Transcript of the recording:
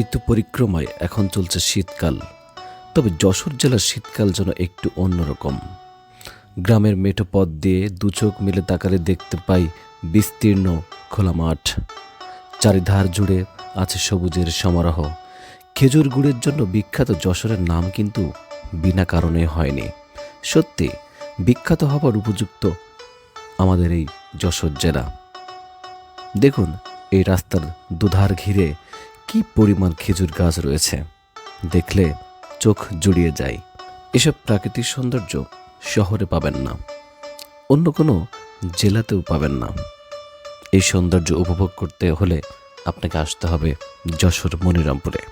ঋতু পরিক্রমায় এখন চলছে শীতকাল। তবে যশোর জেলার শীতকাল যেন একটু অন্যরকম। গ্রামের মেঠো পথ দিয়ে দু চোখ মিলে তাকালে দেখতে পাই বিস্তীর্ণ খোলা মাঠ। চারিধার জুড়ে আছে সবুজের সমারোহ। খেজুর গুড়ের জন্য বিখ্যাত যশোরের নাম কিন্তু বিনা কারণে হয়নি। সত্যি বিখ্যাত হবার উপযুক্ত আমাদের এই যশোর জেলা। দেখুন, এই রাস্তার দুধার ঘিরে কি পরিমাণ খেজুর গাছ রয়েছে, দেখলে চোখ জুড়িয়ে যায়। এসব প্রাকৃতিক সৌন্দর্য শহরে পাবেন না, অন্য কোনো জেলাতেও পাবেন না। এই সৌন্দর্য উপভোগ করতে হলে আপনাকে আসতে হবে যশোর মনিরামপুরে।